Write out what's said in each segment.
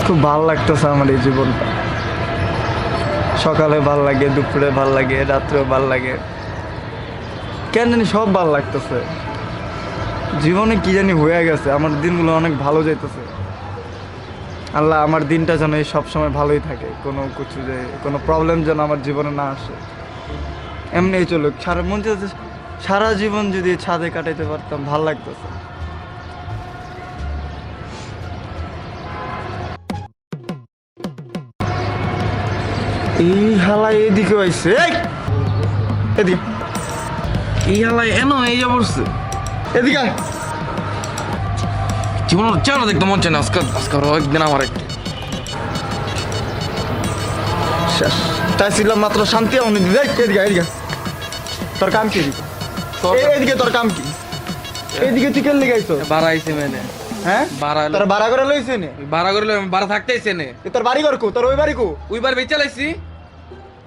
খুব ভালো লাগতেছে আমার এই জীবনটা। সকালে ভাল লাগে, দুপুরে ভাল লাগে, রাত্রেও ভাল লাগে, কেন জানি সব ভাল লাগতেছে। জীবনে কি জানি হয়ে গেছে, আমার দিনগুলো অনেক ভালো যাইতেছে। আল্লাহ আমার দিনটা যেন এই সবসময় ভালোই থাকে, কোনো প্রবলেম যেন আমার জীবনে না আসে। এমনিই চলুক, মন চাইছে সারা জীবন যদি ছাদে কাটাইতে পারতাম, ভাল লাগতেছে। এই হালা এদিকে আইছে, এদিকে এই হালাই এনো এই যা বলছে এদিকে আয়। জীবন চেহারা দেখতে মন চায় না আজকাল একদিন আমার একটু শেষ চাইছিলাম মাত্র শান্তি, এমন এদিকে এদিকে তোর কাম কি? এদিকে তোর কাম কি? এদিকে তুই কেন লেগাইছো? ভাড়া আইছে মানে হ্যাঁ ভাড়া তোর ভাড়া করে লইছে নে? ভাড়া করে ভাড়া থাকতেইছে নে। তোর বাড়ি ঘর কো? তোর ওই বাড়ি কো? ওইবার বেচা লাইছি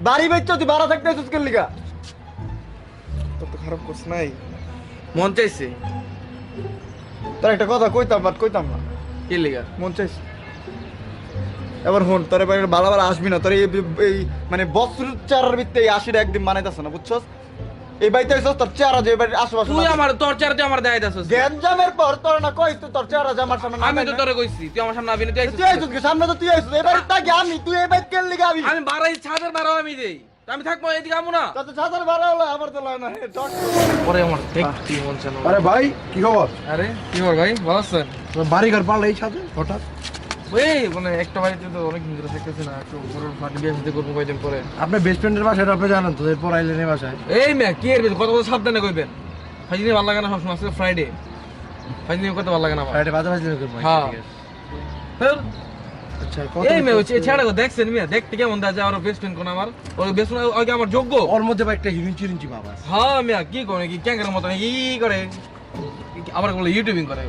বাড়ি বেচছ তুই, ভাড়া থাকতে আইছিস কেন লিগা? তোর তো খারাপ করছ নাই, মন চাইছে। তোর একটা কথা কইতাম না কি লিগা মন চাইছে। এবার হন তোর এবার ভালো আসবি না, তোর এই মানে বছর চারার ভিত্তে এই ৮০ একদিন মানাইতেছ না, বুঝছস? এই বাড়িতে আইছস তোর চেহারা যে এবার আশেপাশে তুই আমার তোর চেহারা তুই আমার দেখাই দাসস গ্যাঞ্জামের পর তোর না কইস তোর চেহারা যে আমার সামনে আমি তো তোরে কইছি তুই আমার সামনে আবি না, তুই আইছস কি সামনে? তো তুই আইছস এবার তাকে আমি, তুই এই বাইক কেন লিগা? আমি ভাড়াই ছাদের ভাড়াও আমি দেই, তো আমি থাকবো এদিকে আমু না। তত ছাতার ভাড়া হলো আমার তো লয় না। পরে আমার দেখতে মন চায় না। আরে ভাই কি খবর? আরে কি খবর ভাই, ভালো আছেন? বাড়ি ঘর পারলে এই সাথে হঠাৎ এই মানে একটা বাড়িতে তো অনেক দিন ধরে থাকতেছি না, একটু বড় পার্টি বিয়ে শাদী করবো কয়দিন পরে। আপনার বেস্ট ফ্রেন্ডের বাসায় আপনি জানেন তো, এরপর আইলেন এই বাসায়। এই মেয়ে কি এর কত কথা সাবধানে কইবেন, ফাইজিনি ভালো লাগে না সবসময়, আজকে ফ্রাইডে ফাইজিনি কত ভালো লাগে না আমার। ফ্রাইডে বাজে বাজে করব। হ্যাঁ ফের আচ্ছা এই মেয়ে হচ্ছে ছেড়ে গো, দেখছেন মেয়ে দেখতে কেমন দেখা যায়? আমার বেস্ট ফ্রেন্ড কোন আমার, ওই বেস্ট ফ্রেন্ড আগে আমার যোগ্য। ওর মধ্যে ভাই একটা হিরোইন চিরিঞ্চি বাবা আছে। হ্যাঁ মেয়ে কি করে, কি ক্যাঙ্গারের মতো কি করে, আবার বলে ইউটিউবিং করে।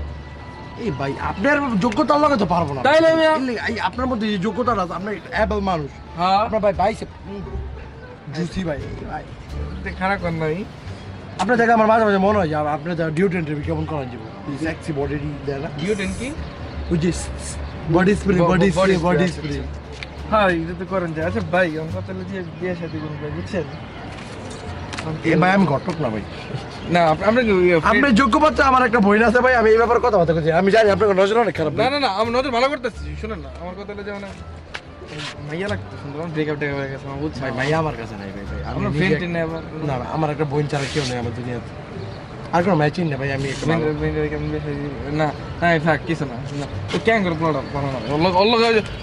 এই ভাই আপনার যোগ্যতা লাগে তো পারবো না তাইলে আমি এই আপনার মধ্যে যে যোগ্যতাটা আছে, আপনি অ্যাবল মানুষ। হ্যাঁ আপনার ভাই বাইসেপ জুসি ভাই। খারাপ কর নাই আপনার জায়গায় আমার মাঝে মাঝে মনে হয় যে আপনার ডিওড্রেন্ট কেমন করান যাবো, সেক্সি বডি দেয় না ডিওডেন কি? ওই যে বডি স্প্রে বডি স্প্রে। হ্যাঁ এটা তো করেন যায়। আচ্ছা ভাই আমরা তাহলে যে বিয়ে শাদী করবো ভাই, বুঝছেন? এ ভাই আমি ঘটক না ভাই, না আমরা আপনার যোগ্য পাত্র আমার একটা বই আছে ভাই, আমি এই ব্যাপারে কথা বলতে চাই। আমি জানি আপনার নজর অনেক খারাপ। না না না আমি নজর ভালো করতেছি, শুনেন না আমার কথা হলো যে মানে মাইয়া লাগতো সুন্দর, ব্রেকআপ টেক হয়ে গেছে আমার, বুঝছেন? ভাই ভাই আমার কাছে নাই ভাই, ভাই আমি আমরা ফ্রেন্ড নেই আবার না ভাই, আমার একটা বোন ছাড়া কেউ নেই আমার দুনিয়াতে, আর কোনো ম্যাচিং না ভাই। আমি একটা না না থাক কিছু না না তো ক্যাং করে ভালো না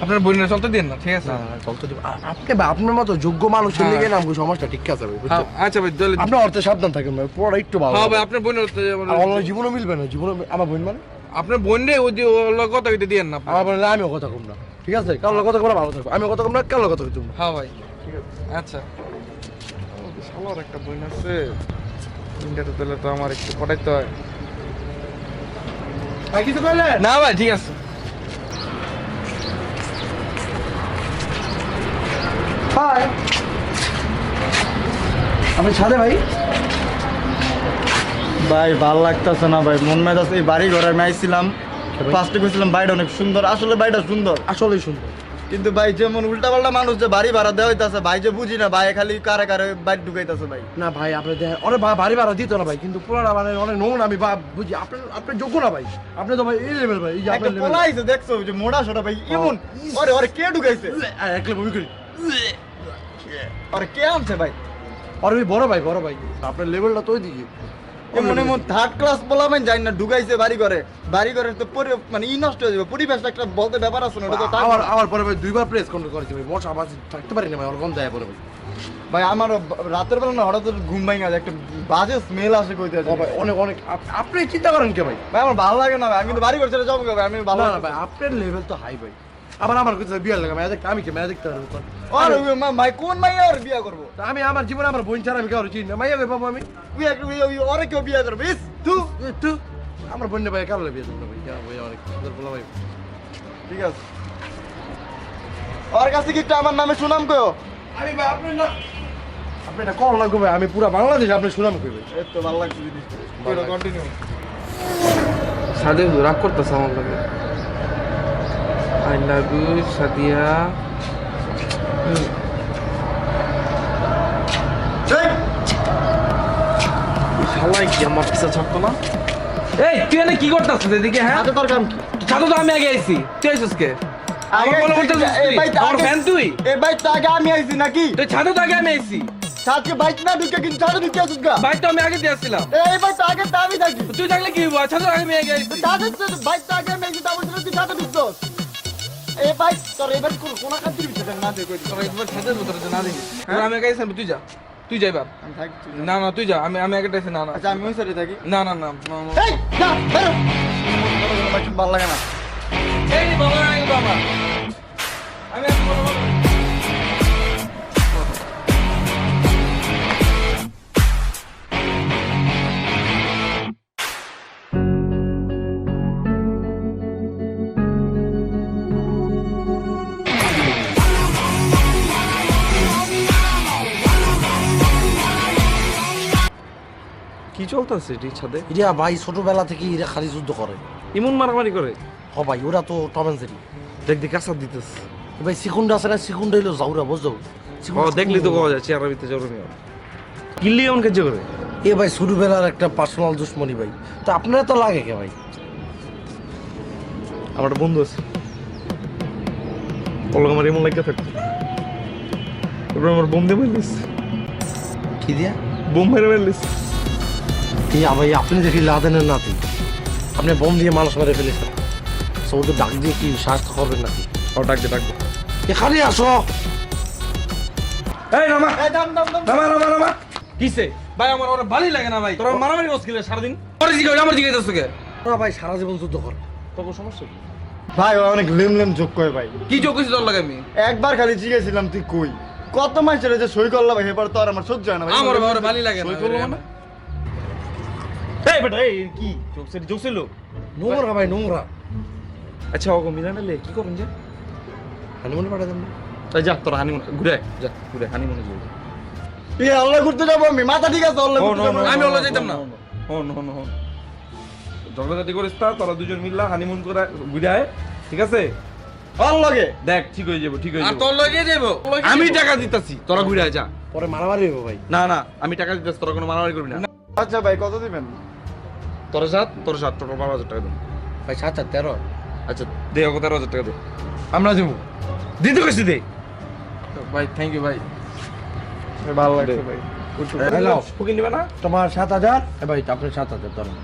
আপনার বোনের চলতে দিন না, ঠিক আছে? চলতে দেব আপনি ভাই, আপনার মতো যোগ্য মানুষের লেগে না আমাকে সমস্যা ঠিক আছে ভাই, বুঝছেন? আচ্ছা ভাই তাহলে আপনি অর্থে সাবধান থাকেন ভাই, পড়া একটু ভালো। হ্যাঁ ভাই আপনার বোনের আমার জীবনও মিলবে না, জীবন আমার বোন মানে আপনার বোন রে ওই যে কথা কইতে দিয়েন না। আমার বোন আমিও কথা কম না, ঠিক আছে? কারোর কথা কম না, ভালো থাকবো। আমি কথা কম না, কারোর কথা কম না। হ্যাঁ ভাই ঠিক আছে। আচ্ছা শালার একটা বোন আছে, ইন্ডিয়াতে তাহলে তো আমার একটু পটাইতে হয়। ভাই কিছু কইলে না ভাই ঠিক আছে। হাই আপনি ছাদে ভাই? ভাই ভাল লাগতেছে না ভাই, মন মেজাজ এই বাড়ি ঘরে আমি আইছিলাম, ফার্স্টে গেছিলাম বাড়িটা অনেক সুন্দর, আসলে বাড়িটা সুন্দর, আসলেই সুন্দর। কিন্তু ভাই যেমন উল্টা পাল্টা মানুষ যে বাড়ি ভাড়া দেওয়া হইতাছে, ভাই যে বুঝি না, ভাই খালি কারে কারে বাড়ি ঢুকাইতেছে ভাই। না ভাই আপনি দেখেন অনেক বাড়ি ভাড়া দিত না ভাই, কিন্তু পুরানা মানে অনেক নোংরা, আমি বুঝি। আপনার যোগ্য না ভাই, আপনি তো ভাই এই লেভেল ভাই, এই যে একটা আপনার লেভেল। পোলা আইছে দেখছো যে মোড়া সোটা ভাই, এমন আরে আরে কে ঢুকাইছে? একলে বমি করি। আরে কে আনছে ভাই? আর ওই বড় ভাই আপনার লেভেলটা তো ওই দিকে এমন এমন থার্ড ক্লাস বলাবেন জানি না, ঢুকাইছে বাড়ি ঘরে তো মানে নষ্ট হয়ে যাবে, পরিবেশটা একটা বলতে ব্যাপার আছে না, ওটা তো তাই। আমার পরে ভাই দুইবার প্রেস কন্ট্রোল করেছি ভাই, বসা আবার থাকতে পারি না ভাই, আমার গন্ধ পরে ভাই। ভাই আমার রাতের বেলা না হঠাৎ ঘুম ভাঙা যায়, একটা বাজে স্মেল আসে কইতে আছে ভাই অনেক আপনি চিন্তা করেন কে ভাই? ভাই আমার ভালো লাগে না ভাই, আমি কিন্তু বাড়ি ঘর ছেড়ে যাবো ভাই, আমি ভালো না না ভাই আপনার লেভেল তো হাই ভাই। আবার আমার কাছে বিয়ার লাগা ম্যাজিক, আমি কি ম্যাজিক দেখতে পারবো? আরে ভাই কোন মাইয়া আর বিয়া করবো? আমি আমার জীবনে আমার বোন ছাড়া আমি কারো চিনি না, মাইয়া পাবো আমি? ওরে কেউ বিয়া করবে তুই আমার বোন ভাই কারো বিয়ে করবো ভাই, কেন ভাই অনেক সুন্দর বলা ভাই। ঠিক আছে, ওর কাছে কি একটু আমার নামে সুনাম কয়ো। আমি ভাই আপনার না আপনি এটা কল লাগবে ভাই, আমি পুরা বাংলাদেশ আপনি সুনাম করবে। এই তো ভালো লাগছে জিনিস কন্টিনিউ। সাদিয়া রাগ করতেছে আমার লাগে। I love you Sadia. শালাই কি আমার পিছা ছাড়তো না? এই তুই এনে কি করতেছিস এদিকে? হ্যাঁ আচ্ছা তোর কাম কি? ছাদো তো আমি আগে আইছি, তুই আইছিস কে? আমার বলে বলতেছিস তুই আমার ফ্যান তুই? এই ভাই তো আগে আমি আইছি নাকি? তুই ছাদো তো আগে আমি আইছি, সাথে বাইক না ঢুকে কিন্তু ছাদে ঢুকে আসুক গা। বাইক তো আমি আগে দিয়ে আসছিলাম। এই ভাই তো আগে তো আমি থাকি। তুই থাকলে কি হইব? ছাদো আগে আমি আগে আইছি। ছাদে বাইক তো আগে আমি আইছি, তারপর তুই ছাদে ঢুকছস। এই ভাই তোর এবার কোন কান্তির ভিতরে না দে কই দিস। তোরা একবার ছাদের ভিতরে না দেখি। আমি আগে আইছি, তুই যা, তুই যা এবার। আমি থাকি। না না তুই যা, আমি আগে আইছি। না না আচ্ছা আমি ওই সাইডে থাকি। না না না না, না। এই যা বেরো। ভাই ভালো লাগে না। এই বাবা এই বাবা আমি এখন বলবো। কি চলতেছে এটি ছাদে? ইরা ভাই ছোটবেলা থেকে এরা খালি যুদ্ধ করে। ইমন মারামারি করে? হ ভাই, ওরা তো টম এন্ড জেরি। দেখ দেখ কাঁচা দিতেছে। ভাই সিকুন্ডা আছে না, সিকুন্ডা হইলো যাওরা বুঝছো? ও দেখলি তো পাওয়া যায় চেয়ারের ভিতরে জরুরি কিল্লি এমন কাজ করে। এ ভাই ছোটবেলার একটা পার্সোনাল দুশ্মনী ভাই। তো আপনার তো লাগে কে ভাই? আমার একটা বন্ধু আছে, ওর লগে আমার এমন লাগে থাকতো। এবার আমার বোম দিয়ে মারলিস, কি দিয়া? বোম মেরে মারলিস। ইয়া ভাই আপনি দেখি লাদেনের নাতি, আপনি বোম দিয়ে মানুষ মেরে ফেলেছেন। সৌদি ডাক দিয়ে কি সাহায্য করবেন নাকি? ও ডাক দে ডাক দে। এখানে আসো। এই নামা এই দাম দাম দাম। নামা নামা নামা। কিসে ভাই? আমার ওরা ভালোই লাগে না ভাই। তোরা মারামারি করছিস সারাদিন। পরে জিজ্ঞাসা আমার জিজ্ঞাসা তোকে না ভাই সারা জীবন যুদ্ধ করে। তোর সমস্যা কি? ভাই ও অনেক লেম যোগ করে ভাই। কি যোগ করছিস তোর লাগে? আমি একবার খালি জিজ্ঞেসিলাম তুই কই, কত মানুষের যে সই করলা ভাই, এবার তো আর আমার সহ্য হয় না ভাই। আমার বাবার ভালোই লাগে না। সই করলো মানে? এই বেটা এই কি জোকসের জোকসের লোক? নোংরা ভাই নোংরা। আচ্ছা ওগো মিলানালে কি করবেন যে? হানিমুনে পাঠা দেন। তাই যা তোর হানিমুন ঘুরে আয়, যা ঘুরে হানিমুনে যাবি। এই আল্লাহ ঘুরতে যাবো আমি, মাথা ঠিক আছে আল্লাহ ঘুরতে যাবো। আমি ওলা যাইতাম না। হন হন হন ঝগড়াঝাটি করিস তা, তোরা দুজন মিল্লা হানিমুন করে ঘুরে আয়, ঠিক আছে? আল্লাহকে দেখ ঠিক হয়ে যাবো, ঠিক হয়ে যাবো। আর তোর লগে যাবো, আমি টাকা দিতাছি, তোরা ঘুরে আয় যা। পরে মারামারি হইব ভাই। না না আমি টাকা দিতাছি, তোরা কোনো মারামারি করবি না। আচ্ছা ভাই কত দিবেন? তোর সাত টোটাল 12,000 টাকা দে। ভাই 7 আর 13। আচ্ছা দে ওকে 13,000 টাকা দে। আমরা যাবো। দিতে কইছি দে ভাই। থ্যাংক ইউ ভাই, ভালো লাগছে ভাই। হ্যালো ফুকিন দিবা না? তোমার 7000। এ ভাই আপনি 7000 ধরেন।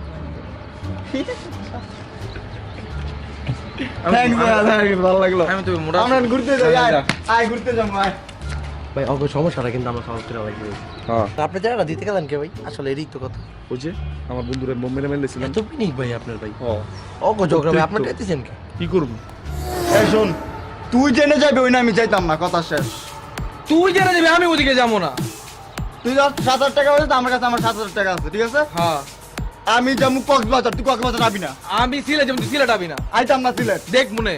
থ্যাঙ্কস ভাই, ভালো লাগলো। আমি তো মোটা আমরা ঘুরতে যাই, আয় আয় ঘুরতে যাবো আয়। ভাই অল্প সমস্যাটা কিন্তু আমরা সলভ করে রাখি। হ্যাঁ আপনি জায়গাটা দিতে গেলেন কে ভাই? আসলে এরই তো কথা। ওই যে আমার বন্ধুরা বোম মেরে মেরেছিলাম। এত পিনিক ভাই আপনার ভাই। হ্যাঁ অগো ঝগড়া ভাই আপনি দিতেছেন কে? কি করব? এই শোন, তুই জেনে যাবি ওই না আমি চাইতাম না, কথা শেষ। তুই জানা যাবি, আমি ওদিকে যাবো না। তুই যা 7,000 টাকা হয়েছে, আমার কাছে আমার 7,000 টাকা আছে, ঠিক আছে? হ্যাঁ আমি যাবো কক্সবাজার, তুই কক্সবাজার যাবি না। আমি সিলেট যাবো, তুই সিলেট আবি না। আইতাম না সিলেট। দেখ মনে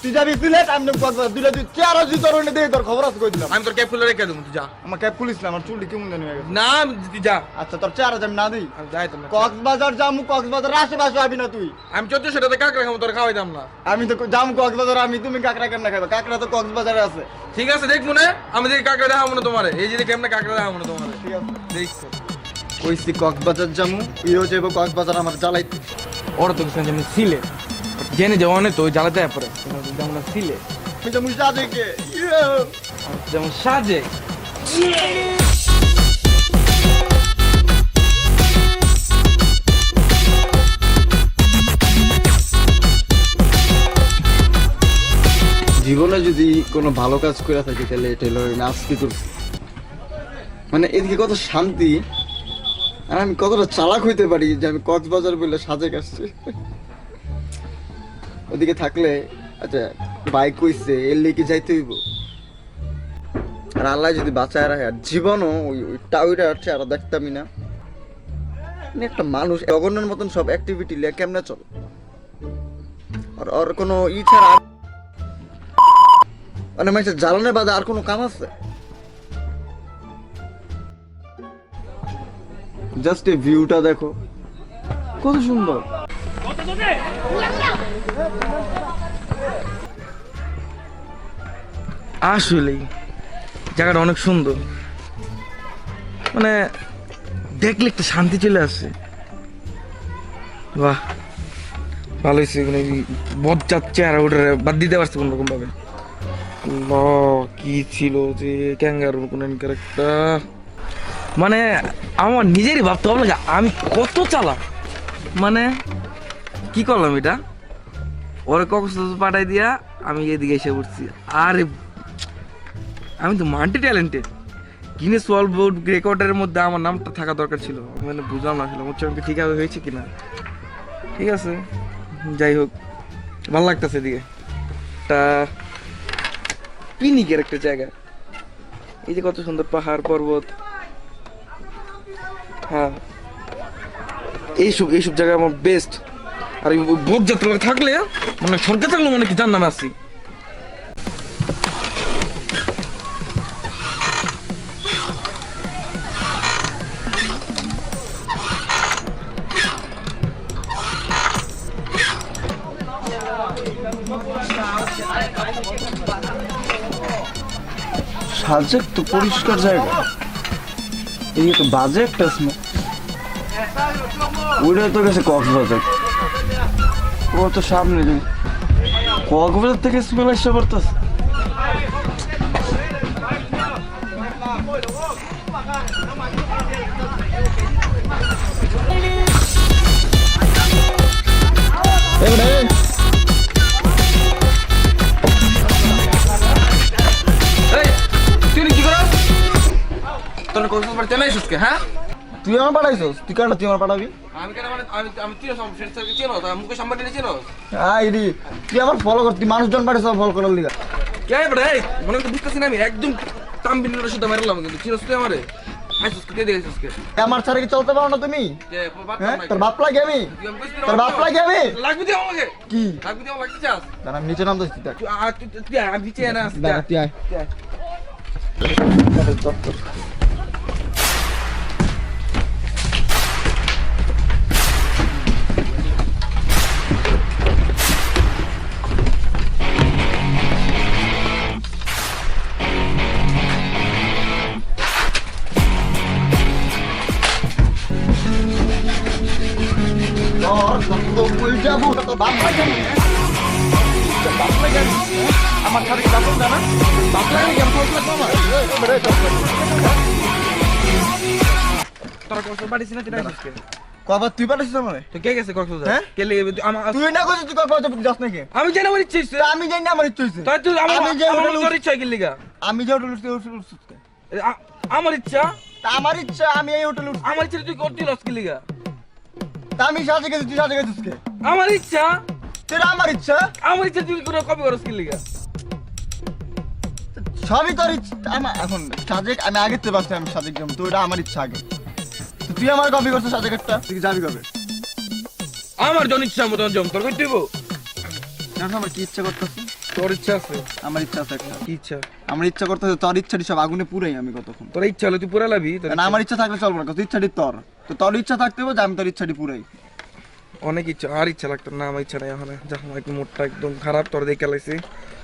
তুই যাবি সিলেট, আমি যাবো কক্সবাজার, দুইটা তুই চেয়ার যদি তোর ওখানে দেখে তোর খবর আছে কই দিলাম। আমি তোর ক্যাপ খুলে রেখে দেবো, তুই যা। আমার ক্যাব পুলিশ না, আমার চুলটি কেমন জানি হয়ে গেছে। না তুই যা। আচ্ছা তোর চেয়ার আছে আমি না দিই। আমি যাই তো না। কক্সবাজার যাবো, কক্সবাজার আশেপাশে আবি না তুই। আমি 1400 টাকা কাকড়া খাবো, তোর খাওয়াই দাম না। আমি তো যাবো কক্সবাজার, আমি তুমি কাকড়া কেমনে খাবে? কাকড়া তো কক্সবাজারে আছে। ঠিক আছে দেখ মনে, আমি দেখি কাকড়া দেখাবো না তোমারে। এই যে কেমনে কাকড়া দেখাবো না তোমারে, ঠিক আছে দেখছো? কইছি কক্সবাজার যাবো, ইও যাবো কক্সবাজার আমার জ্বালাইতে। ওরা তো কিছু যেমন সিলেট জেনে যাওয়া অনেক তো ওই জ্বালাতে পরে যেমন সিলেট, আমি যাবো সাজেকে। যেমন সাজে। জীবনে যদি কোনো ভালো কাজ করে থাকি তাহলে এটা হলো আমি আজকে করছি। মানে এদিকে কত শান্তি, আর আমি কতটা চালাক হইতে পারি যে আমি কক্সবাজার বলে সাজে আসছি। ওদিকে থাকলে আচ্ছা বাইক কইছে এর লেগে যাইতে হইব, আর আল্লাহ যদি বাঁচায় রাখে আর জীবনও ওই ওই টাউইটা হচ্ছে আর দেখতামই না। মানে একটা মানুষ অগণ্যের মতন সব অ্যাক্টিভিটি লিয়ে কেমনে চল, আর ওর কোনো ই ছাড়া মানে মানুষের জ্বালানের বাদে আর কোনো কাম আছে? জাস্ট এই ভিউটা দেখো কত সুন্দর। আসলেই জায়গাটা অনেক সুন্দর, মানে দেখলে একটা শান্তি চলে আসে। বাহ, ভালো হয়েছে। মানে বজ্জার চেহারা ওটা বাদ দিতে পারছে কোন রকম ভাবে। কি ছিল যে ক্যাঙ্গারু কোন একটা, মানে আমার নিজেরই ভাবতে হবে লাগে আমি কত চালাক। মানে কি করলাম এটা, ওরে কক্সবাজার পাঠাই দিয়া আমি এদিকে এসে পড়ছি। আরে আমি তো মাল্টি ট্যালেন্টেড, গিনেস ওয়ার্ল্ড বুক রেকর্ডের মধ্যে আমার নামটা থাকা দরকার ছিল। মানে বুঝলাম না আসলে উচ্চারণটা ঠিকভাবে হয়েছে কিনা। ঠিক আছে, যাই হোক, ভালো লাগতেছে এদিকে। তা পিকনিকের একটা জায়গা, এই যে কত সুন্দর পাহাড় পর্বত। হ্যাঁ, এইসব জায়গা আমার বেস্ট। আর এই বকযাত্রা থাকলে মানে সরকার থাকলে মানে কি জান্নামে আছি। সাজেক তো পরিষ্কার জায়গা, এই তো বাজে একটা স্মেল। ওইটা তো গেছে কক্সবাজার, ও তো সামনে কক্সবাজার থেকে স্মেল আসতে পারতেছে। হ্যাঁ, তুই আমার পাঠাইছিস? তুই কেন তুই আমার পাঠাবি? আমি কেন মানে আমি চিনো ফ্রেন্ড সার্কেল চিনো তো মুকেশ আম্বানি চিনো? আইডি তুই আমার ফলো কর, তুই মানুষজন পাঠাইছ ফলো করার লিগা। কে বড় এই মনে তো বুঝতেছ না, আমি একদম তামবিনের সাথে মারলাম কিন্তু চিনোস তুই আমারে? আইছিস কে দেখছিস কে? আমার ছাড়া কি চলতে পারো না তুমি? হ্যাঁ, তোর বাপ লাগে আমি, তোর বাপ লাগে আমি। লাগবে দিও আমাকে কি লাগবে দিও লাগতে চাস? দাঁড়া আমি নিচে নাম দিচ্ছি। দেখ তুই আমি নিচে না আসছি। দাঁড়া তুই আয়। আমার ছাড়া কি বাপ জানা? বাপ লাগে কেমন লাগলো আমার? তোরা কক্সবাজার পাঠিয়েছিস না? তুই আসিস কে? কবার তুই পাঠাইছিস আমারে? তো কে গেছে কক্সবাজার? হ্যাঁ? কে লেগে আমার তুই না কইছিস তুই কক্সবাজার যাস নাকি? আমি জানি আমার ইচ্ছে হইছে। তা আমি জানি না আমার ইচ্ছা হইছে। তাই তুই আমার আমি যে আমার হোটেলে তোর ইচ্ছা কি লিগা? আমি যে হোটেলে উঠছি আমার ইচ্ছা, তা আমার ইচ্ছা আমি এই হোটেলে উঠছি। আমার ইচ্ছা তুই করতে লস কি লিগা? তা আমি সাজে গেছি, তুই সাজে গেছিস কে? আমার ইচ্ছা, তোরা আমার ইচ্ছা, আমার ইচ্ছা তুই কোনো কপি করস কি লিগা? সবই তোর ইচ্ছা। আমার এখন সাজেক আমি আগে তো ভাবছি আমি সাজেক যাবো, তো ওটা আমার ইচ্ছা আগে। তো তুই আমার কপি করছিস সাজেকেরটা, তুই যাবি কবে? আমার জন ইচ্ছা মতন জম তোর কই দিব? জানো আমার কি ইচ্ছা করতেছে? তোর ইচ্ছা আছে? আমার ইচ্ছা আছে একটা। কি ইচ্ছা? আমার ইচ্ছা করতেছে তোর ইচ্ছাটি সব আগুনে পুরাই আমি কতক্ষণ। তোর ইচ্ছা হলে তুই পুরা লাবি। না আমার ইচ্ছা থাকলে চলবে না, তোর ইচ্ছাটি তোর, তো তোর ইচ্ছা থাকতে হবে যে আমি তোর ইচ্ছাটি পুরাই। অনেক ইচ্ছা, আর ইচ্ছা লাগতো না, আমার ইচ্ছা নাই এখন। যখন একদম মুডটা একদম খারাপ, তোর দেখে লাইছি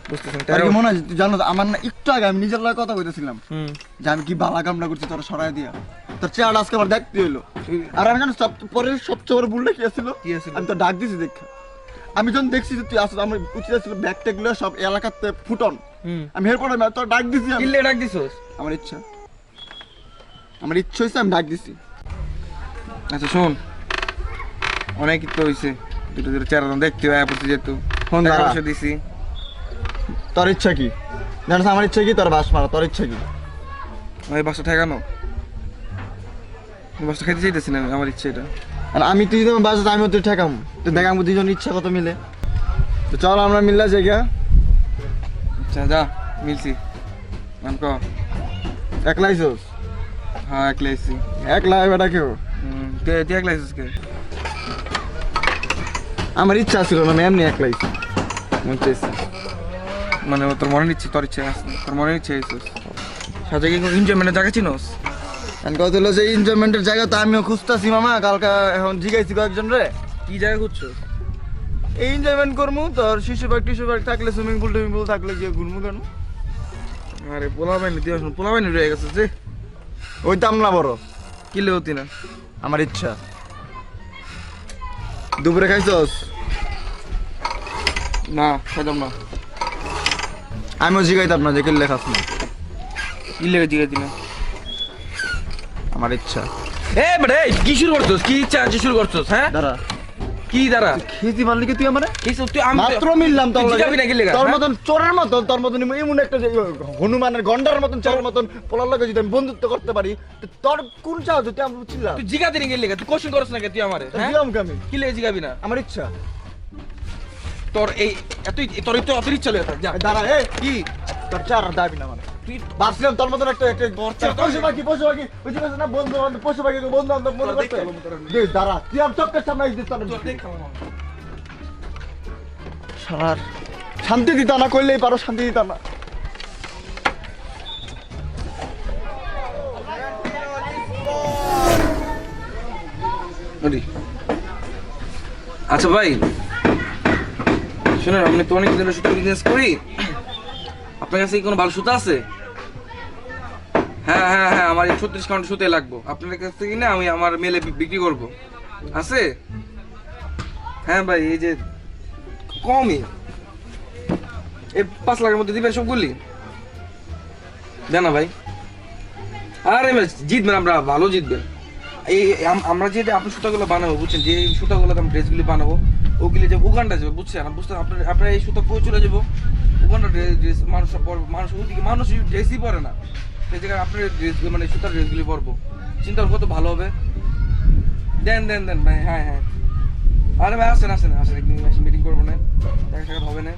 বুঝতেছেন। আর কি মনে হয় তুই জানো আমার না একটু আগে আমি নিজের লাগে কথা কইতেছিলাম হুম, যে আমি কি বালা কামটা করছি তোর সরাই দিয়া, তোর চেহারা আজকে আমার দেখতে হইলো। আর আমি জানো পরের সবচেয়ে বড় ভুলটা কি ছিল? কি আছিল? আমি তো ডাক দিছি দেখ, আমি যখন দেখছি যে তুই আসছিস আমার উচিত ছিল ব্যাগ ট্যাগুলো সব এলাকাতে ফুটন, হুম, আমি এরপর আমি তোর ডাক দিছি। আমি কিল্লে ডাক দিছস? আমার ইচ্ছা হয়েছে আমি ডাক দিছি। আচ্ছা শোন, অনেক তো হইছে, দুটো দুটো চেহারা দেখতে হয় পড়তে যেহেতু ফোন টাকা দাঁড়া। পয়সা দিছি। তোর ইচ্ছা কি জানিস? আমার ইচ্ছা কি তোর বাস মারা, তোর ইচ্ছা কি? আমি বাসটা ঠেকানো, বাসটা খাইতে চাইতেছি না, আমার ইচ্ছা এটা। আর আমি তুই তো বাস আমি তুই ঠেকাম, তো দেখাম দুজন ইচ্ছা কত মিলে। তো চল আমরা মিললা জায়গা। আচ্ছা যা, মিলছি। নাম ক? একলা আইসোস? হ্যাঁ একলা আইছি। একলা বেটা কেউ? তুই একলা আইছিস কে? আমার ইচ্ছা ছিল না, আমি এমনি একলা আইসি। মানে তোর মনের ইচ্ছে, তোর ইচ্ছে আছে, তোর মনের ইচ্ছে আইছিস। সাথে কি এনজয়মেন্টের জায়গা চিনোস? কথা হলো যে এনজয়মেন্টের জায়গা তো আমিও খুঁজতেছি মামা, কালকে এখন জিগাইছি কয়েকজন রে। কি জায়গা খুঁজছো? এই এনজয়মেন্ট করবো তোর শিশু পার্ক টিশু পার্ক থাকলে, সুইমিং পুল টুইমিং পুল থাকলে গিয়ে ঘুরবো কেন? আরে পোলাবাইনি তুই আসুন, পোলাবাইনি রয়ে গেছে যে। ওই দাম না বড়, কিলে হতি না। আমার ইচ্ছা। দুপুরে খাইছস? না খাইতাম না। আমিও জিগাইতাম না যে কিনলে খাস না, কি লেগে জিগাইতি না? আমার ইচ্ছা। এ বেটা কি শুরু করছস? কি ইচ্ছা আছে শুরু করছস? হ্যাঁ দাঁড়া, কি দাঁড়া? খেতে পারলি কি তুই আমারে? তুই আমি মাত্র মিললাম তোর তুই লগে। জিগাবি না কি লেগা? তোর মতন চোরের মতন, তোর মতন এমন একটা যে হনুমানের গন্ডার মতন চোরের মতন পোলার লগে যদি আমি বন্ধুত্ব করতে পারি, তো তোর কোন চাও তুই? আমি বুঝছিলাম তুই জিগাতে নি কি লেগা? তুই কোশ্চেন করছ না কে তুই আমারে? হ্যাঁ দিলাম আমি, কি লেগে জিগাবি না? আমার ইচ্ছা। তোর এই এতই তোর তো অত ইচ্ছা লেগে যা। দাঁড়া, এ কি তোর চার আর দাবি না মানে তুই ভাবছিলাম তোর মতন একটা একটা চার পশু পাখি বুঝতে পারছিস না? বন্ধু বান্ধব পশু পাখি বন্ধু বান্ধব মনে করতে দাঁড়া, তুই আর চোখের সামনে আসছিস তোর তোর দেখ খাওয়া সারার শান্তি দিতা না, করলেই পারো শান্তি দিতা না। আচ্ছা ভাই শুনুন, আমি তো অনেক দিনের সুতা বিজনেস করি, আপনার কাছে কি কোনো ভালো সুতা আছে? হ্যাঁ হ্যাঁ হ্যাঁ, আমার এই 36 কাউন্ট সুতাই লাগবে, আপনার কাছ থেকে না আমি আমার মেলে বিক্রি করব। আছে? হ্যাঁ ভাই, এই যে কমই এই 5 লাখের মধ্যে দিবেন সবগুলি? দেন না ভাই। আরে জিতবেন, আমরা ভালো জিতবেন। এই আমরা যে আপনি সুতাগুলো বানাবো বুঝছেন, যে সুতাগুলো আমি ড্রেসগুলি বানাবো ওগুলি যে উগান্ডা যাবে বুঝছেন, বুঝতে আপনার এই সুতা কই চলে যাবো উগান্ডা ড্রেস, মানুষ ওইদিকে মানুষ ড্রেসই পরে না, সেই জায়গায় আপনার ড্রেস মানে সুতার ড্রেসগুলি পরবো, চিন্তা কত ভালো হবে। দেন দেন দেন ভাই। হ্যাঁ হ্যাঁ, আরে ভাই আসেন আসেন আসেন, একদিন মিটিং করবো না, দেখা সাক্ষাৎ হবে না,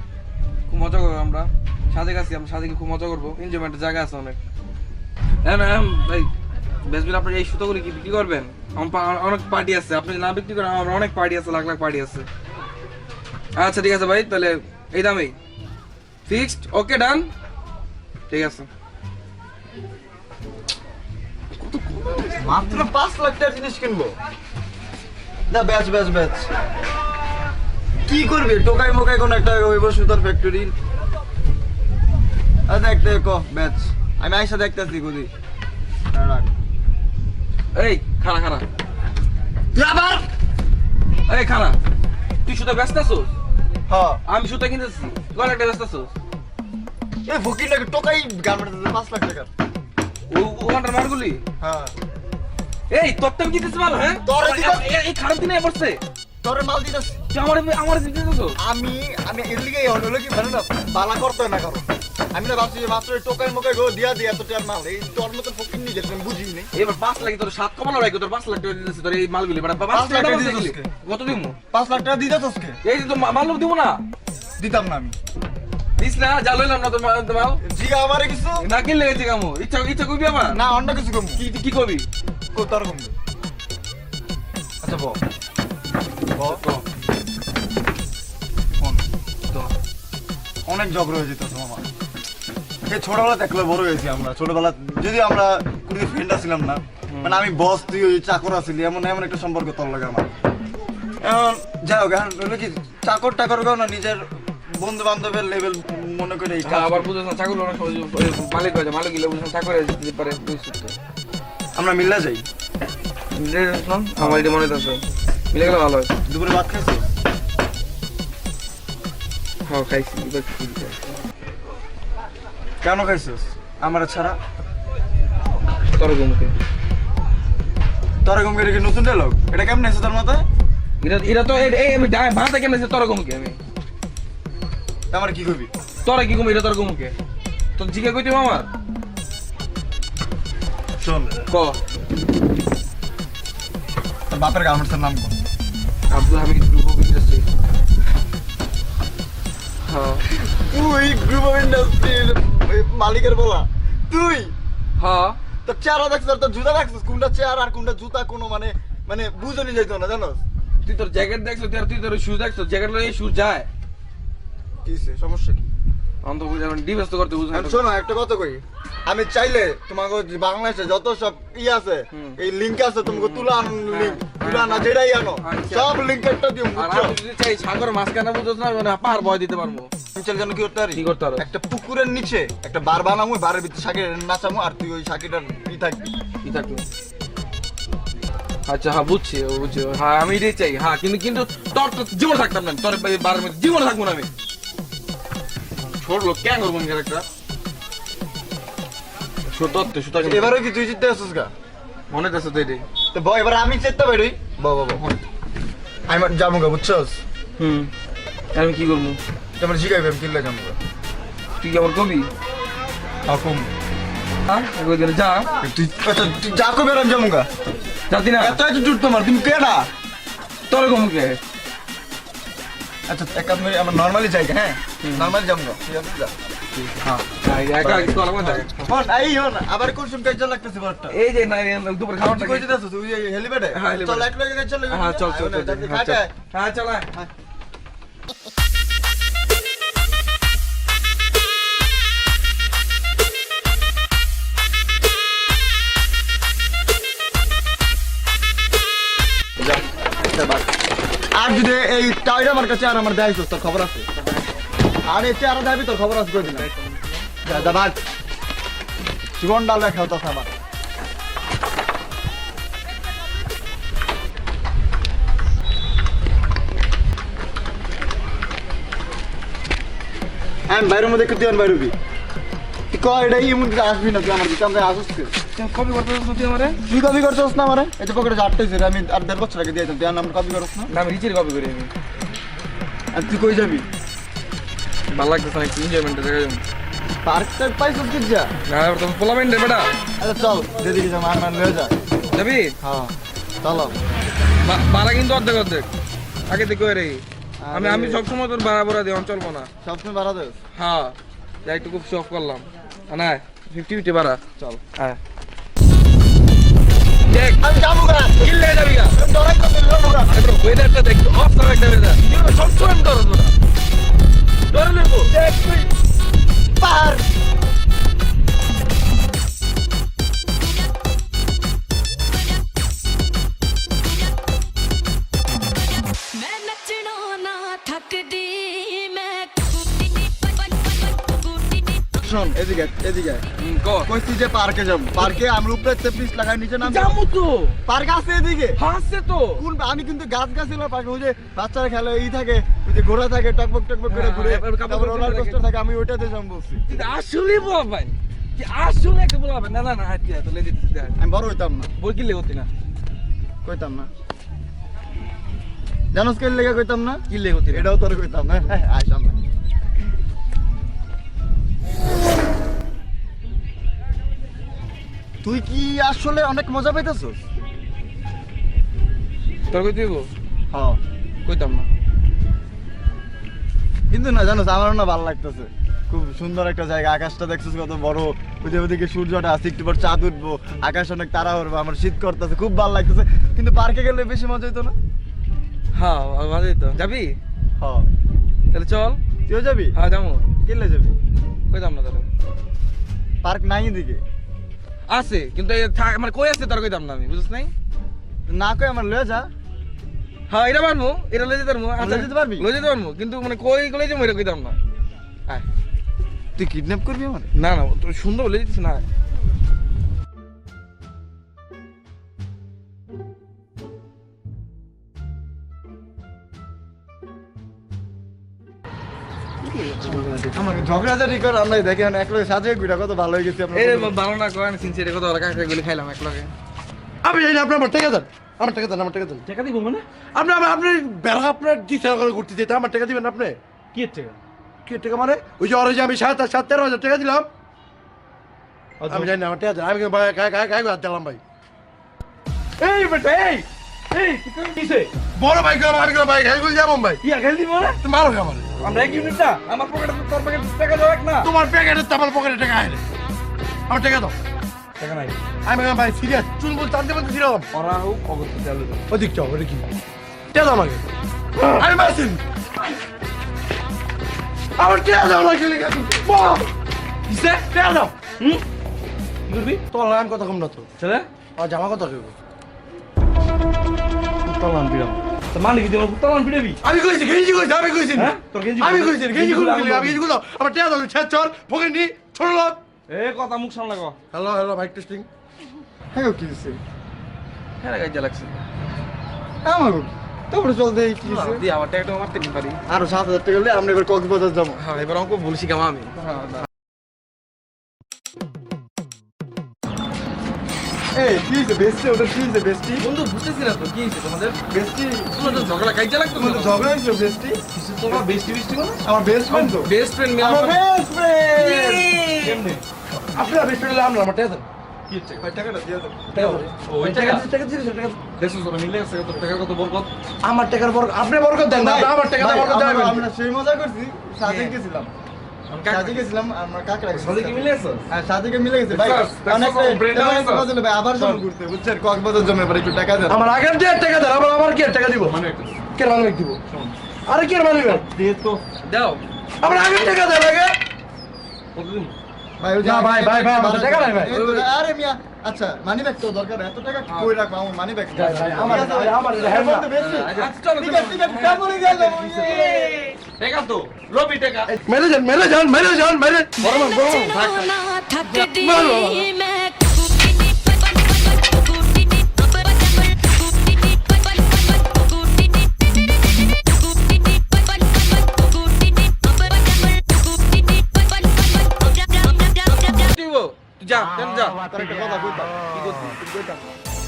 খুব মজা করবো আমরা। সাজে গেছি আমরা, সাজে খুব মজা করবো, এনজয়মেন্টের জায়গা আছে অনেক। হ্যাঁ না ভাই বেসবিল, আপনি এই সুতোগুলি কি বিক্রি করবেন? আমার অনেক পার্টি আছে, আপনি না বিক্রি করেন আমার অনেক পার্টি আছে, লাখ লাখ পার্টি আছে। আচ্ছা ঠিক আছে ভাই, তাহলে এই দামেই ফিক্সড, ওকে ডান, ঠিক আছে। মাত্র 5 লাখ টাকার জিনিস কিনবো না? ব্যাচ ব্যাচ ব্যাচ কি করবি? টোকাই মোকাই কোন একটা হইব সুতার ফ্যাক্টরি। আচ্ছা একটা ক ব্যাচ, আমি আইসা দেখতেছি বুঝি। এই খানা খানা, তুই আবার এই খানা, তুই সুতা ব্যস্ত আছোস? হ্যাঁ, আমি সুতা কিনতেছি, কোন একটা ব্যস্ত আছোস? এই ফকির নাকি টোকাই গার্মেন্টস 5 লাখ টাকার। ওখানটার মালগুলি? হ্যাঁ, এই তোর তো কিনতেছি মাল। হ্যাঁ তোরে দিবো। এই খারাপ দিনে পড়ছে, তোরে মাল দিতাছি তুই আমার দিতেছিস? আমি এর লিগে হলো কি ভালো না, বালা করতে না কারণ আমি না ভাবছি যে মাত্র টোকাই মোকাই গো দিয়া এত টাকার মাল, এই তোর মতো ফকির নিয়ে যেতে আমি বুঝিনি। এবার 5 লাখ তোর 7 কমানো রাখো, তোর 5 লাখ টাকা দিতেছিস তোর এই মালগুলি, মানে 5 লাখ টাকা দিতেছিস কে? কত দিমু? 5 লাখ টাকা দিতে তোসকে এই যে তো মাল দিব না, দিতাম না আমি। দিস না, যা লইলাম না তোর মাল। জিগা আমারে কিছু না কিনলে গেছে কামো, ইচ্ছা ইচ্ছা কইবি আমার না, অন্য কিছু কম কি কি কবি? কো তোর কম। আচ্ছা বল অনেক ঝগড়া হয়ে যেত আমার। এই ছোটবেলা দেখলে বড় হয়েছি আমরা, ছোটবেলা যদি আমরা কোনো ফ্রেন্ড ছিলাম না, মানে আমি বস তুই ওই চাকর আছিলি, এমন এমন একটা সম্পর্ক তোর লাগে আমার। এখন যাই হোক, এখন হলো কি চাকর টাকর না, নিজের বন্ধু বান্ধবের লেভেল মনে করে এই কাজ। আবার বুঝছ না চাকর অনেক সহজ, মালিক হয়ে যায়, মালিক গিলে বুঝছ চাকর দিতে পারে, বুঝছিস তো? আমরা মিল্লা যাই। আমার এটা মনে আছে, মিলে গেলে ভালো হয়। দুপুরে ভাত খাইছি? হ্যাঁ খাইছি। কেন খাইছিস আমার ছাড়া? তোর ঘুমকে তোর ঘুমকে কি নতুন ডায়লগ? এটা কেমন এসে তোর মাথায়? এটা তো এই আমি ভাষা কেমন আছে? তোর ঘুমকে আমি আমার কি কইবি? তোরা কি ঘুম? এটা তোর ঘুমকে তোর জিজ্ঞা কইতে আমার শোন, ক তোর বাপের গার্মেন্টসের নাম কর। Abdul Hamid group of industry. হ্যাঁ তুই গ্রুপ অফ ইন্ডাস্ট্রির মালিকের বলা তুই? হ্যাঁ তোর চেহারা দেখছিস, তোর জুতা দেখছিস, কোনটা চেহারা আর কোনটা জুতা কোনো মানে মানে বুঝনি যাইতো না, জানোস? তুই তোর জ্যাকেট দেখছো, তুই তোর শুজ দেখছো, জ্যাকেট লয়ে শুজ যায়, কিসে সমস্যা কি? অন্ত বুঝা ডিভেস্ট করতে বুঝা। শোনো একটা কথা কই, আমি চাইলে তোমাকে যে বাংলাদেশে যত সব ই আছে এই লিংক আছে তোমাকে তুলান লিংক তুলানা যেটাই আনো আচ্ছা। সব লিংক একটা দিও আর বুঝছো আমি যদি চাই সাগর মাঝখানে বুঝছ না মানে পার বয় দিতে পারবো। আমি চাইলে জানো কি করতে পারি কি করতে পারো? একটা পুকুরের নিচে একটা বার বানামু বারের ভিতরে শাকির নাচামু আর তুই ওই শাকিটার ই থাকবি কি থাকলো? আচ্ছা হ্যাঁ বুঝছি বুঝছি, হ্যাঁ আমি এটাই চাই। হ্যাঁ কিন্তু কিন্তু তোর তো জীবন থাকতাম না, তোর বারের মধ্যে জীবনে থাকবো না আমি। ছোট লোক কেন করবো ক্যারেক্টার সত্য সুতা এবারও কি তুই জিততে আসছিস গা মনে আছে তো এটাই। তো বয় এবার আমি চেষ্টা পারি বাবা বাবা আমি যাবো গা বুঝছস আমি কি করবো? তোমার শিখাইবে আমি কিনলে যাবো গা তুই কি আমার কবি? হাকুম হ্যাঁ একবার গেলে যা, তুই আচ্ছা তুই যা কবে আমি যাবো গা যাতি না এত এত জুট তোমার তুমি কেডা তোর কমকে। আচ্ছা এক কাজ করি আমার নরমালি যাই হ্যাঁ নরমালি যাবো গা ঠিক আছে যা হ্যাঁ একা তোর আমার দেখ। হন আই হন আবার কোন সময় কাজ লাগতেছে বড়টা এই যে না দুপুর খাওয়াটা তুই কই যেতেছিস তুই এই হেলিপ্যাডে হ্যাঁ, হেলিপ্যাডে। চল এক লগে চল হ্যাঁ চল চল চল খা খা হ্যাঁ চল আর যদি এই টাইটা আমার কাছে আর আমার দেখাইছিস তোর খবর আছে আর এই চেহারা দেখাবি তোর খবর আছে কই দিন যা যা ভাগ জীবন ডাল রেখাও তো আমার আমি বাইরের মধ্যে একটু দিন বাইরবি তুই কয় এটা ইমন আসবি না তুই আমার দিকে আমরা আসুস কবি করতে তুই আমারে? তুই কপি করছিস না আমারে এই যে পকেটে 8টাই ছিল আমি আর 1.5 বছর আগে দিয়েছিলাম তুই নাম কপি করছ না না আমি রিচের কপি করি আমি। আর তুই কই যাবি ভালো লাগতেছে না, এনজয়মেন্ট দেখা যাবে পার্কটা পাইছিস কি যা না তো পোলামেন্ট রে বেটা। আচ্ছা চল যেদিকে যা মান লয়ে যা যাবি? হ্যাঁ চলো ভাড়া কিন্তু অর্ধেক অর্ধেক আগে থেকে রে। আমি আমি সবসময় তোর ভাড়া ভরা দিই, চলবো না। সবসময় বাড়া দেস হ্যাঁ যাই একটু খুব শখ করলাম না 50-50 ভাড়া চল হ্যাঁ দেখ আমি যাবো গা কিল লেগে যাবি গা। ডরাই তো যাবো গা আরে ব্রো ওয়েদারটা দেখ অফ একটা ওয়েদার সবসময় আমি ডরো তোরা ডরে নেবো দেখ তুই পার मैं नचना ना थकदी मैं শোন এদিকে এদিকে কর কইছি যে পার্কে যাব পার্কে আমরা উপরে পিস লাগাই নিচে নাম যাবো তো পার্ক আছে এদিকে হাসছে তো কোন আমি কিন্তু গাছ গাছিল পার্কে ওই যে বাচ্চারা খেলে ই থাকে ওই যে ঘোড়া থাকে টকবক টকবক করে ঘুরে হ্যাঁ, এবার কাপড় তারপর পরে রোলার থাকে। কোস্টার থাকে আমি ওইটাতে যাম বলছি আসলে বলবেন কি আসলে একটা বলবেন না না না হাঁটি তো লেগে দিতে আমি বড় হইতাম না বল কি লেগে না কইতাম না জানোস কে লেগে কইতাম না কি লেগে না এটাও তোর কইতাম না আয় সামনে তুই কি আসলে অনেক মজা পাইতেছস তোর কই দিব হ্যাঁ কইতাম না কিন্তু না জানোস আমারও না ভালো লাগতেছে খুব সুন্দর একটা জায়গা আকাশটা দেখছিস কত বড় ওই ওদিকে সূর্যটা আছে একটু পর চাঁদ উঠবো আকাশ অনেক তারা উঠবো আমার শীত করতেছে খুব ভালো লাগতেছে কিন্তু পার্কে গেলে বেশি মজা হইতো না হ্যাঁ ভালোই তো যাবি হ্যাঁ তাহলে চল তুইও যাবি হ্যাঁ যাবো কেলে যাবি কইতাম না তাহলে পার্ক নাই এদিকে আছে কিন্তু মানে কই আছে তার কইতাম না আমি বুঝছ নাই না কই আমার লয়ে যা হ্যাঁ এটা পারবো এটা লয়ে যেতে পারবো লয়ে যেতে পারবি? লয়ে যেতে পারবো কিন্তু মানে কই লয়ে যাবো এটা কইতাম না আয় তুই কিডন্যাপ করবি আমার না না তোর সুন্দর বলে দিচ্ছিস না আমাকে ঝগড়াঝাটি কর আমরা দেখেন এক লগে সাজে গুড়া কত ভালো হয়ে গেছে আপনার এই রে ভালো না কয় সিনসিয়ার কত ওরা কাকে গুলি খাইলাম এক লগে আমি জানি না আপনি আমার টাকা দেন আমার টাকা দেন আমার টাকা দেন টাকা দিব মানে আপনি আপনার বেড়া আপনার দিশা করে ঘুরতে যেতে আমার টাকা দিবেন আপনি কি টাকা কি টাকা মানে ওই যে ওরা যে আমি 13,000 টাকা দিলাম আমি জানি না আমার টাকা দেন আমি গায়ে হাত দিলাম ভাই এই বেটা এই এই তুই কিসে বড় ভাই গেলাম আমি গেলাম ভাই গায়ে গুলি যাবো ভাই কি খেল দিব না তুমি মারো আমার আমরা এক ইউনিট না আমার পকেটে তোর পকেটে টাকা দাও এক না তোমার প্যাকেটে আমার পকেটে টাকা আইলে আমার টাকা দাও টাকা নাই আমি গেলাম ভাই সিরিয়াস চুল বল টানতে বলতে ছিলাম ওরা হোক অগত্য চালু ওদিক চাও ওটা কি টাকা দাও আমাকে আমি মারছি আমার টাকা দাও না গেলে কিসে টাকা দাও করবি তোমার লাগান কথা কম না তো ছেলে আর জামা কথা কেউ তালান বিরাম তো মানে কি তোমার তালান পিটাবি আমি কইছি গেঞ্জি কইছি আমি কইছি হ্যাঁ তোর গেঞ্জি আমি কইছি গেঞ্জি খুলে আমি গেঞ্জি খুলো আমার টেয়া দাও ছেচর ফকিনি ছোট লোক এ কথা মুখ সামনে কো হ্যালো হ্যালো মাইক টেস্টিং হ্যাঁ কি হইছে হ্যাঁ গাইজা লাগছে আমার তারপরে চল দেই কি হইছে দি আমার টাকাটা মারতে নি পারি আরো 7,000 টাকা হলে আমরা এবার কক্সবাজার যাবো হ্যাঁ এবার অঙ্ক বলছি কেমন আমি এই কি হইছে বেস্টি ওটা কি হইছে বেস্টি বন্ধু বুঝতেছি না তো কি হইছে তোমাদের বেস্টি তোমরা তো ঝগড়া গাইজা লাগতো তোমাদের ঝগড়া হয়েছিল বেস্টি তোমার বেস্টি বেস্টি বলো আমার বেস্ট ফ্রেন্ড তো বেস্ট ফ্রেন্ড আমার বেস্ট ফ্রেন্ড কেমনে আপনি আমি ফিরে লাম না আমার টেয়া দেন কি হচ্ছে ভাই টাকাটা দিয়ে দাও ওই টাকা টাকা দিছি টাকা দেখছো তোরা মিলে গেছে তোর টাকার কত বরকত আমার টাকার বরকত আপনি বরকত দেন না আমার টাকা ভাই, বরকত দেন আমরা সেই মজা করছি সাজে গেছিলাম সাজে গেছিলাম আমরা কাকড়া সাথে কি মিলে গেছে হ্যাঁ সাজেকে মিলে গেছে ভাই দেখছস? অনেক দেখছস? ব্রেনটা অনেক দেখছস? মজা ভাই আবার যাবো ঘুরতে বুঝছেন কক্সবাজার জমে এবার একটু টাকা দেন আমার আগের দিয়ে টাকা দেন আমার কি টাকা দিব মানে একটা কে মানে দিব আরে কে মানে দিয়ে তো দাও আমার আগের টাকা দেন আগে কতদিন ভাই ওই যে না, ভাই, ভাই, ভাই, আমার টাকা নাই, ভাই। আরে মিয়া আচ্ছা মানি ব্যাগ তো দরকার এত টাকা কই রাখবো আমার মানি ব্যাগ আমার হ্যাঁ না। আচ্ছা চলো ঠিক আছে ঠিক আছে কেমন গেল টাকা তো লবি টাকা মেরে যান মেরে যান মেরে যান মেরে বড় মান বড় মান থাক ना थकती मारो। मैं দিব তুই যা কেন যা তোর একটা কথা কইতাম কি করছিস তুই কইতা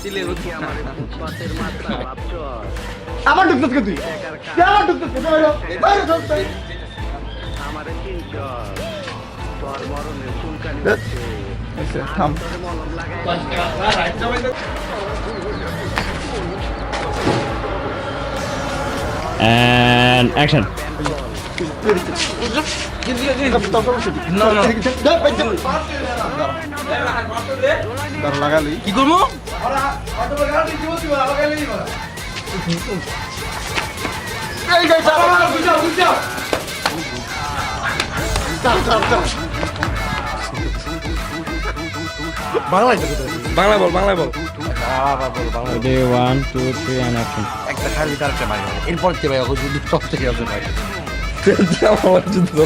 চিলে বলছি আমার আবার ঢুকতেছ কে তুই আবার ঢুকতেছ কে বাইরে বাইরে চল তুই আচ্ছা থাম And action. না না দাঁড়া লাগালি কি করবো এই গাই বাংলায় বাংলা বল বাংলা বল Ready, 1, 2, 3, and action. একটা খালি তার একটা ভাই এরপর তে ভাই যদি টপ থেকে আসে ভাই আমার যুদ্ধ